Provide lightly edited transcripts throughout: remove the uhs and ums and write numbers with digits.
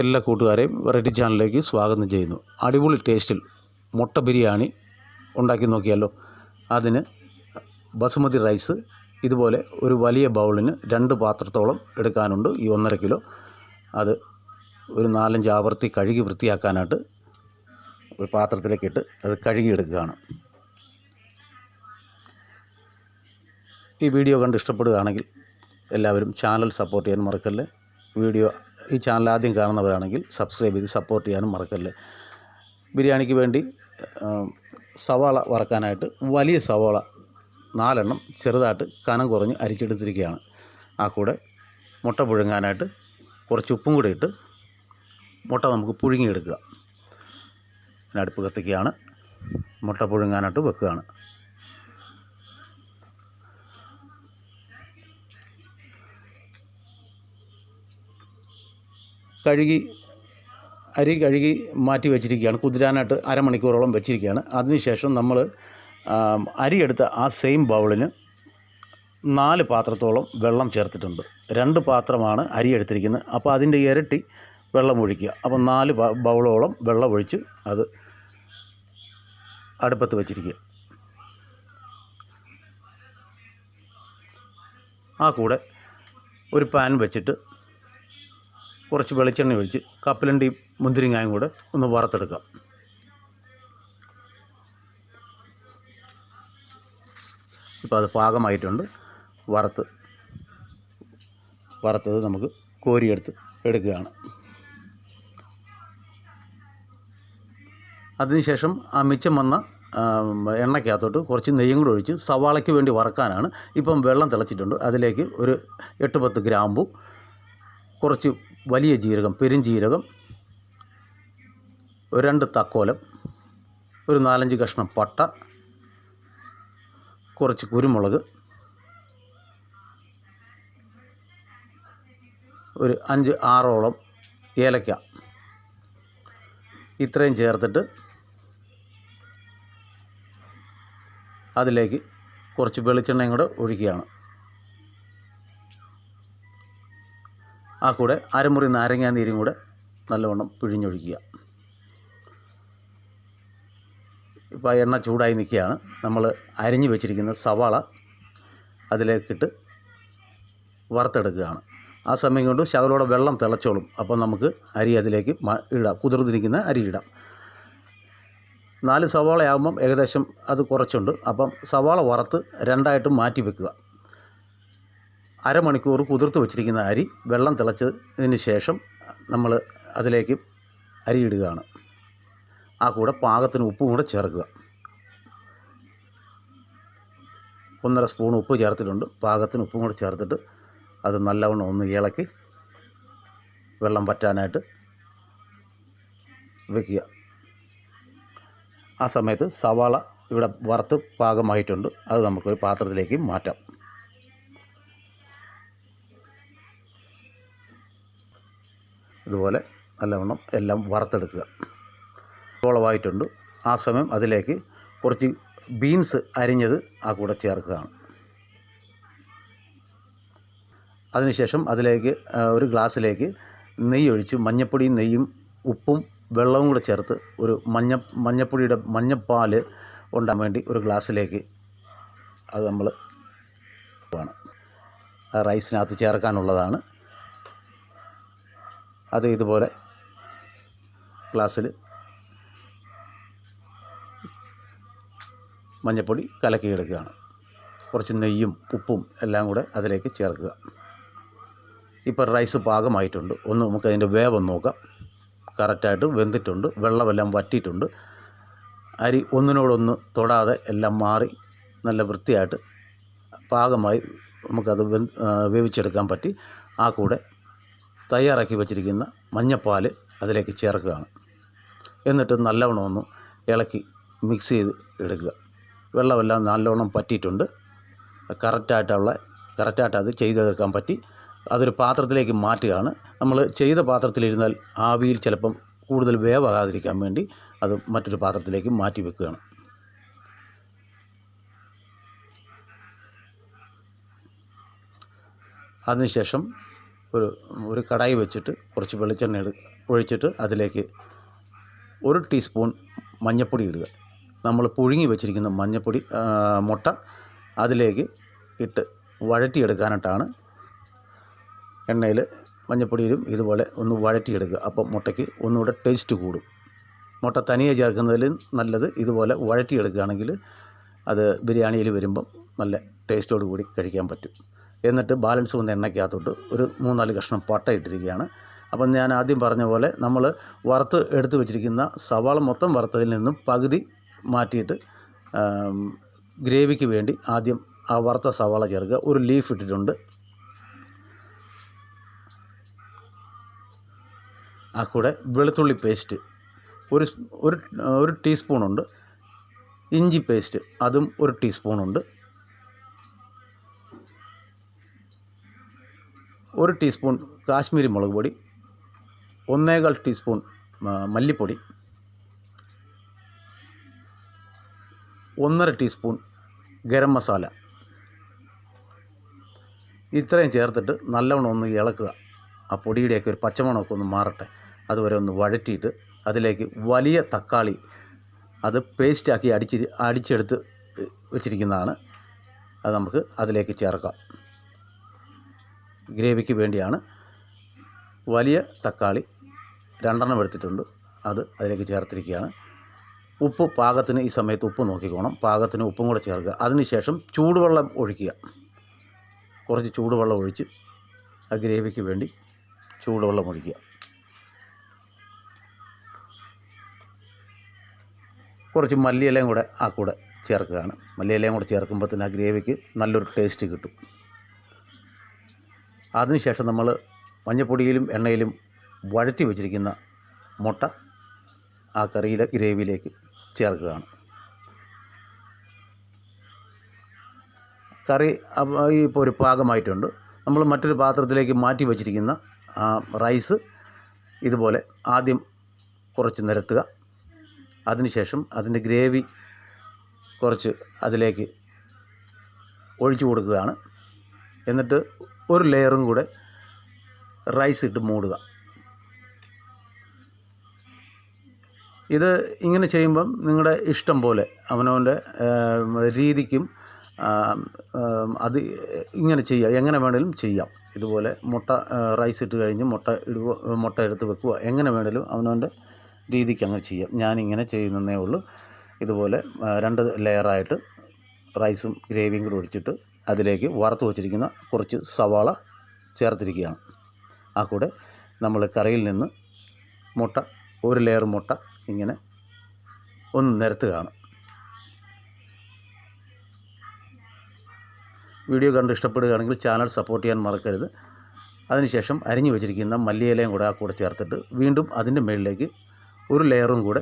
എല്ലാ കൂട്ടുകാരെയും വെറൈറ്റി ചാനലിലേക്ക് സ്വാഗതം ചെയ്യുന്നു. അടിപൊളി ടേസ്റ്റിൽ മുട്ട ബിരിയാണി ഉണ്ടാക്കി നോക്കിയാലോ. അതിന് ബസുമതി റൈസ് ഇതുപോലെ ഒരു വലിയ ബൗളിന് 2 പാത്രത്തോളം എടുക്കാനുണ്ട്. ഈ 1.5 കിലോ അത് ഒരു 4-5 ആവർത്തി കഴുകി വൃത്തിയാക്കാനായിട്ട് ഒരു പാത്രത്തിലേക്കിട്ട് അത് കഴുകിയെടുക്കുകയാണ്. ഈ വീഡിയോ കണ്ട് ഇഷ്ടപ്പെടുകയാണെങ്കിൽ എല്ലാവരും ചാനൽ സപ്പോർട്ട് ചെയ്യാൻ മറക്കല്ലേ. ഈ ചാനൽ ആദ്യം കാണുന്നവരാണെങ്കിൽ സബ്സ്ക്രൈബ് ചെയ്ത് സപ്പോർട്ട് ചെയ്യാനും മറക്കല്ലേ. ബിരിയാണിക്ക് വേണ്ടി സവാള വറക്കാനായിട്ട് വലിയ സവാള 4 എണ്ണം ചെറുതായിട്ട് കനം കുറഞ്ഞ് അരിച്ചെടുത്തിരിക്കുകയാണ്. ആ കൂടെ മുട്ട പുഴുങ്ങാനായിട്ട് കുറച്ച് ഉപ്പും കൂടെ ഇട്ട് മുട്ട നമുക്ക് പുഴുങ്ങിയെടുക്കുക. അടുപ്പ് കത്തിക്കുകയാണ്. മുട്ട പുഴുങ്ങാനായിട്ട് വെക്കുകയാണ്. അരി കഴുകി മാറ്റി വെച്ചിരിക്കുകയാണ്. കുതിരാനായിട്ട് അരമണിക്കൂറോളം വെച്ചിരിക്കുകയാണ്. അതിനുശേഷം നമ്മൾ അരിയെടുത്ത ആ സെയിം ബൗളിന് 4 പാത്രത്തോളം വെള്ളം ചേർത്തിട്ടുണ്ട്. 2 പാത്രമാണ് അരി എടുത്തിരിക്കുന്നത്. അപ്പോൾ അതിൻ്റെ ഇരട്ടി വെള്ളം ഒഴിക്കുക. അപ്പോൾ 4 ബൗളോളം വെള്ളം ഒഴിച്ച് അത് അടുപ്പത്ത് വെച്ചിരിക്കുക. ആ കൂടെ ഒരു പാൻ വെച്ചിട്ട് കുറച്ച് വെളിച്ചെണ്ണ ഒഴിച്ച് കപ്പലണ്ടി മുന്തിരിങ്ങായും കൂടെ ഒന്ന് വറുത്തെടുക്കാം. ഇപ്പോൾ അത് പാകമായിട്ടുണ്ട്. വറുത്തത് നമുക്ക് കോരിയെടുത്ത് എടുക്കുകയാണ്. അതിനുശേഷം ആ മിച്ചം വന്ന എണ്ണയ്ക്കകത്തോട്ട് കുറച്ച് നെയ്യും കൂടെ ഒഴിച്ച് സവാളയ്ക്ക് വേണ്ടി വറക്കാനാണ്. ഇപ്പം വെള്ളം തിളച്ചിട്ടുണ്ട്. അതിലേക്ക് ഒരു 8-10 ഗ്രാമ്പു, കുറച്ച് വലിയ ജീരകം, പെരുംജീരകം, 2 തക്കോലം, ഒരു 4-5 കഷ്ണം പട്ട, കുറച്ച് കുരുമുളക്, ഒരു 5-6ഓളം ഏലക്ക, ഇത്രയും ചേർത്തിട്ട് അതിലേക്ക് കുറച്ച് വെളിച്ചെണ്ണയും കൂടെ ഒഴിക്കുകയാണ്. ആ കൂടെ അരമുറി നാരങ്ങാ നീരും കൂടെ നല്ലവണ്ണം പിഴിഞ്ഞൊഴിക്കുക. ഇപ്പോൾ ആ എണ്ണ ചൂടായി നിൽക്കുകയാണ്. നമ്മൾ അരിഞ്ഞു വെച്ചിരിക്കുന്ന സവാള അതിലേക്കിട്ട് വറുത്തെടുക്കുകയാണ്. ആ സമയം കൊണ്ട് ശകലോടെ വെള്ളം തിളച്ചോളും. അപ്പോൾ നമുക്ക് അരി അതിലേക്ക് ഇടാം. കുതിർന്നിരിക്കുന്ന അരി ഇടാം. 4 സവാളയാകുമ്പം ഏകദേശം അത് കുറച്ചുണ്ട്. അപ്പം സവാള വറുത്ത് 2ആയിട്ട് മാറ്റി വെക്കുക. അരമണിക്കൂർ കുതിർത്ത് വെച്ചിരിക്കുന്ന അരി വെള്ളം തിളച്ചതിന് ശേഷം നമ്മൾ അതിലേക്ക് അരി ഇടുകയാണ്. ആ കൂടെ പാകത്തിന് ഉപ്പും കൂടെ ചേർക്കുക. 1.5 സ്പൂൺ ഉപ്പ് ചേർത്തിട്ടുണ്ട്. പാകത്തിന് ഉപ്പും കൂടെ ചേർത്തിട്ട് അത് നല്ലവണ്ണം ഒന്ന് ഇളക്കി വെള്ളം വറ്റാനായിട്ട് വയ്ക്കുക. ആ സമയത്ത് സവാള ഇവിടെ വറുത്ത് പാകമായിട്ടുണ്ട്. അത് നമുക്കൊരു പാത്രത്തിലേക്ക് മാറ്റാം. ഇതുപോലെ നല്ലവണ്ണം എല്ലാം വറുത്തെടുക്കുക. ഓളമായിട്ടുണ്ട്. ആ സമയം അതിലേക്ക് കുറച്ച് ബീൻസ് അരിഞ്ഞത് ആ കൂടെ ചേർക്കുകയാണ്. അതിനുശേഷം അതിലേക്ക് ഒരു ഗ്ലാസ്സിലേക്ക് നെയ്യ് ഒഴിച്ച് മഞ്ഞപ്പൊടിയും നെയ്യും ഉപ്പും വെള്ളവും കൂടെ ചേർത്ത് ഒരു മഞ്ഞപ്പൊടിയുടെ മഞ്ഞപ്പാൽ ഉണ്ടാകാൻ വേണ്ടി ഒരു ഗ്ലാസ്സിലേക്ക് അത് നമ്മൾ റൈസിനകത്ത് ചേർക്കാനുള്ളതാണ്. അത് ഇതുപോലെ ഗ്ലാസ്സിൽ മഞ്ഞൾപ്പൊടി കലക്കിയെടുക്കുകയാണ്. കുറച്ച് നെയ്യും ഉപ്പും എല്ലാം കൂടെ അതിലേക്ക് ചേർക്കുക. ഇപ്പോൾ റൈസ് പാകമായിട്ടുണ്ട്. നമുക്ക് അതിൻ്റെ വേവൊന്ന് നോക്കാം. കറക്റ്റായിട്ട് വെന്തിട്ടുണ്ട്. വെള്ളമെല്ലാം വറ്റിയിട്ടുണ്ട്. അരി ഒന്നിനോടൊന്ന് തൊടാതെ എല്ലാം മാറി നല്ല വൃത്തിയായിട്ട് പാകമായി നമുക്കത് വേവിച്ചെടുക്കാൻ പറ്റി. ആ കൂടെ തയ്യാറാക്കി വച്ചിരിക്കുന്ന മഞ്ഞപ്പാൽ അതിലേക്ക് ചേർക്കുകയാണ്. എന്നിട്ട് നല്ലവണ്ണം ഒന്ന് ഇളക്കി മിക്സ് ചെയ്ത് എടുക്കുക. വെള്ളമെല്ലാം നല്ലവണ്ണം പറ്റിയിട്ടുണ്ട്. കറക്റ്റായിട്ട് അത് ചെയ്തെടുക്കാൻ പറ്റി. അതൊരു പാത്രത്തിലേക്ക് മാറ്റുകയാണ്. നമ്മൾ ചെയ്ത പാത്രത്തിലിരുന്നാൽ ആവിയിൽ ചിലപ്പം കൂടുതൽ വേവാകാതിരിക്കാൻ വേണ്ടി അത് മറ്റൊരു പാത്രത്തിലേക്ക് മാറ്റി വെക്കുകയാണ്. അതിനുശേഷം ഒരു കടായി വെച്ചിട്ട് കുറച്ച് വെളിച്ചെണ്ണ ഒഴിച്ചിട്ട് അതിലേക്ക് 1 ടീസ്പൂൺ മഞ്ഞൾപ്പൊടി ഇടുക. നമ്മൾ പുഴുങ്ങി വെച്ചിരിക്കുന്ന മുട്ട അതിലേക്ക് ഇട്ട് വഴറ്റിയെടുക്കാനായിട്ടാണ് എണ്ണയിൽ മഞ്ഞൾപ്പൊടിയിലും ഇതുപോലെ ഒന്ന് വഴറ്റിയെടുക്കുക. അപ്പം മുട്ടയ്ക്ക് ഒന്നുകൂടെ ടേസ്റ്റ് കൂടും. മുട്ട തനിയെ ചേർക്കുന്നതിൽ നല്ലത് ഇതുപോലെ വഴറ്റിയെടുക്കുകയാണെങ്കിൽ അത് ബിരിയാണിയിൽ വരുമ്പം നല്ല ടേസ്റ്റോട് കൂടി കഴിക്കാൻ പറ്റും. എന്നിട്ട് ബാലൻസ് വന്ന എണ്ണയ്ക്കകത്തോട്ട് ഒരു 3-4 കഷ്ണം പട്ട ഇട്ടിരിക്കുകയാണ്. അപ്പം ഞാൻ ആദ്യം പറഞ്ഞ പോലെ നമ്മൾ വറുത്ത് എടുത്ത് വെച്ചിരിക്കുന്ന സവാള മൊത്തം വറുത്തതിൽ നിന്നും പകുതി മാറ്റിയിട്ട് ഗ്രേവിക്ക് വേണ്ടി ആദ്യം ആ വറുത്ത സവാള ചേർക്കുക. ഒരു ലീഫ് ഇട്ടിട്ടുണ്ട്. ആ കൂടെ വെളുത്തുള്ളി പേസ്റ്റ് ഒരു ടീസ്പൂണുണ്ട്. ഇഞ്ചി പേസ്റ്റ് അതും 1 ടീസ്പൂണുണ്ട്. 1 ടീസ്പൂൺ കാശ്മീരി മുളക് പൊടി, 1.25 ടീസ്പൂൺ മല്ലിപ്പൊടി, 1.5 ടീസ്പൂൺ ഗരം മസാല. ഇത്രയും ചേർത്തിട്ട് നല്ലവണ്ണം ഒന്ന് ഇളക്കുക. ആ പൊടിയുടെയൊക്കെ ഒരു പച്ചമണമൊക്കെ ഒന്ന് മാറട്ടെ. അതുവരെ ഒന്ന് വഴറ്റിയിട്ട് അതിലേക്ക് വലിയ തക്കാളി അത് പേസ്റ്റാക്കി അടിച്ചെടുത്ത് വെച്ചിരിക്കുന്നതാണ്. അത് നമുക്ക് അതിലേക്ക് ചേർക്കാം. ഗ്രേവിക്ക് വേണ്ടിയാണ് വലിയ തക്കാളി 2 എടുത്തിട്ടുണ്ട്. അത് അതിലേക്ക് ചേർത്തിരിക്കുകയാണ്. ഉപ്പ് പാകത്തിന് ഈ സമയത്ത് ഉപ്പ് നോക്കിക്കോണം. പാകത്തിന് ഉപ്പും കൂടെ ചേർക്കുക. അതിനുശേഷം ചൂടുവെള്ളം ഒഴിക്കുക. കുറച്ച് ചൂടുവെള്ളം ഒഴിച്ച് ആ ഗ്രേവിക്ക് വേണ്ടി ചൂടുവെള്ളം ഒഴിക്കുക. കുറച്ച് മല്ലിയിലയും കൂടെ ആ കൂടെ ചേർക്കുകയാണ്. മല്ലിയിലയും കൂടെ ചേർക്കുമ്പോൾ തന്നെ ആ ഗ്രേവിക്ക് നല്ലൊരു ടേസ്റ്റ് കിട്ടും. അതിനുശേഷം നമ്മൾ മഞ്ഞൾപ്പൊടിയിലും എണ്ണയിലും വഴറ്റി വെച്ചിരിക്കുന്ന മുട്ട ആ കറിയിലെ ഗ്രേവിയിലേക്ക് ചേർക്കുകയാണ്. കറി ഇപ്പോൾ ഒരു പാകമായിട്ടുണ്ട്. നമ്മൾ മറ്റൊരു പാത്രത്തിലേക്ക് മാറ്റി വച്ചിരിക്കുന്ന റൈസ് ഇതുപോലെ ആദ്യം കുറച്ച് നിരത്തുക. അതിനുശേഷം അതിൻ്റെ ഗ്രേവി കുറച്ച് അതിലേക്ക് ഒഴിച്ചു കൊടുക്കുകയാണ്. എന്നിട്ട് ഒരു ലെയറും കൂടെ റൈസ് ഇട്ട് മൂടുക. ഇത് ഇങ്ങനെ ചെയ്യുമ്പം നിങ്ങളുടെ ഇഷ്ടം പോലെ അവനവൻ്റെ രീതിക്കും അത് ഇങ്ങനെ ചെയ്യുക. എങ്ങനെ വേണേലും ചെയ്യാം. ഇതുപോലെ റൈസ് ഇട്ട് കഴിഞ്ഞ് മുട്ട എടുത്ത് വെക്കുക. എങ്ങനെ വേണേലും അവനവൻ്റെ രീതിക്ക് അങ്ങനെ ചെയ്യാം. ഞാനിങ്ങനെ ചെയ്യുന്നതേ ഉള്ളൂ. ഇതുപോലെ 2 ലെയറായിട്ട് റൈസും ഗ്രേവിയും കൂടെ ഒഴിച്ചിട്ട് അതിലേക്ക് വറുത്ത് വച്ചിരിക്കുന്ന കുറച്ച് സവാള ചേർത്തിരിക്കുകയാണ്. ആ കൂടെ നമ്മൾ കറിയിൽ നിന്ന് ഒരു ലെയർ മുട്ട ഇങ്ങനെ ഒന്ന് നിരത്തുകയാണ്. വീഡിയോ കണ്ട് ഇഷ്ടപ്പെടുകയാണെങ്കിൽ ചാനൽ സപ്പോർട്ട് ചെയ്യാൻ മറക്കരുത്. അതിനുശേഷം അരിഞ്ഞു വെച്ചിരിക്കുന്ന മല്ലിയിലയും കൂടെ ആ കൂടെ ചേർത്തിട്ട് വീണ്ടും അതിൻ്റെ മുകളിലേക്ക് ഒരു ലെയറും കൂടെ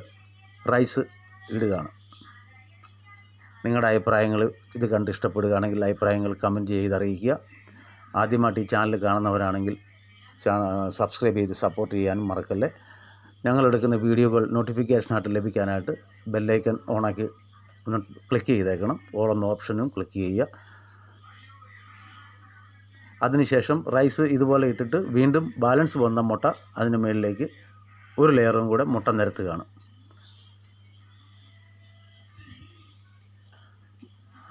റൈസ് ഇടുകയാണ്. നിങ്ങളുടെ അഭിപ്രായങ്ങൾ ഇത് കണ്ട് ഇഷ്ടപ്പെടുകയാണെങ്കിൽ അഭിപ്രായങ്ങൾ കമൻറ്റ് ചെയ്ത് അറിയിക്കുക. ആദ്യമായിട്ട് ഈ ചാനൽ കാണുന്നവരാണെങ്കിൽ സബ്സ്ക്രൈബ് ചെയ്ത് സപ്പോർട്ട് ചെയ്യാനും മറക്കല്ലേ. ഞങ്ങളെടുക്കുന്ന വീഡിയോകൾ നോട്ടിഫിക്കേഷനായിട്ട് ലഭിക്കാനായിട്ട് ബെല്ലൈക്കൺ ഓണാക്കി ഒന്ന് ക്ലിക്ക് ചെയ്തേക്കണം. ഓൾ എന്ന ഓപ്ഷനും ക്ലിക്ക് ചെയ്യുക. അതിനുശേഷം റൈസ് ഇതുപോലെ ഇട്ടിട്ട് വീണ്ടും ബാലൻസ് വന്ന മുട്ട അതിന് മുകളിലേക്ക് ഒരു ലെയറും കൂടെ മുട്ട നിരത്തുകയാണ്.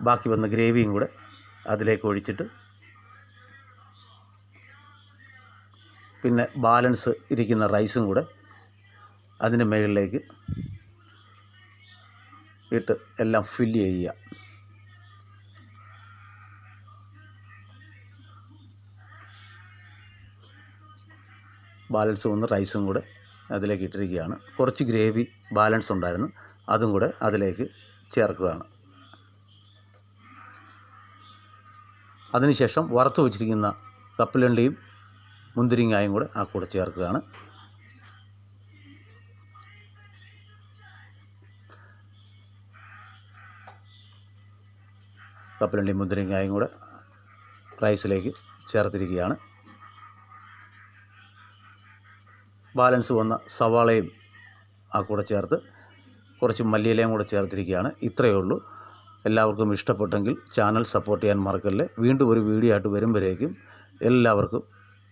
ബാക്കി വന്ന ഗ്രേവിയും കൂടെ അതിലേക്ക് ഒഴിച്ചിട്ട് പിന്നെ ബാലൻസ് ഇരിക്കുന്ന റൈസും കൂടെ അതിൻ്റെ മുകളിലേക്ക് ഇട്ട് എല്ലാം ഫില്ല് ചെയ്യുക. ബാലൻസ് വന്ന് റൈസും കൂടെ അതിലേക്ക് ഇട്ടിരിക്കുകയാണ്. കുറച്ച് ഗ്രേവി ബാലൻസ് ഉണ്ടായിരുന്നു, അതും കൂടെ അതിലേക്ക് ചേർക്കുകയാണ്. അതിനുശേഷം വറുത്ത് വെച്ചിരിക്കുന്ന കപ്പലണ്ടിയും മുന്തിരിങ്ങായും കൂടെ ആ കൂടെ ചേർക്കുകയാണ്. കപ്പലണ്ടിയും മുന്തിരിങ്ങായും കൂടെ റൈസിലേക്ക് ചേർത്തിരിക്കുകയാണ്. ബാലൻസ് വന്ന സവാളയും ആ കൂടെ ചേർത്ത് കുറച്ച് മല്ലിയിലയും കൂടെ ചേർത്തിരിക്കുകയാണ്. ഇത്രയേ ഉള്ളൂ. എല്ലാവർക്കും ഇഷ്ടപ്പെട്ടെങ്കിൽ ചാനൽ സപ്പോർട്ട് ചെയ്യാൻ മറക്കല്ലേ. വീണ്ടും ഒരു വീഡിയോ ആയിട്ട് വരുമ്പോഴേക്കും എല്ലാവർക്കും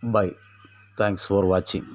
ബൈ. Thanks for watching.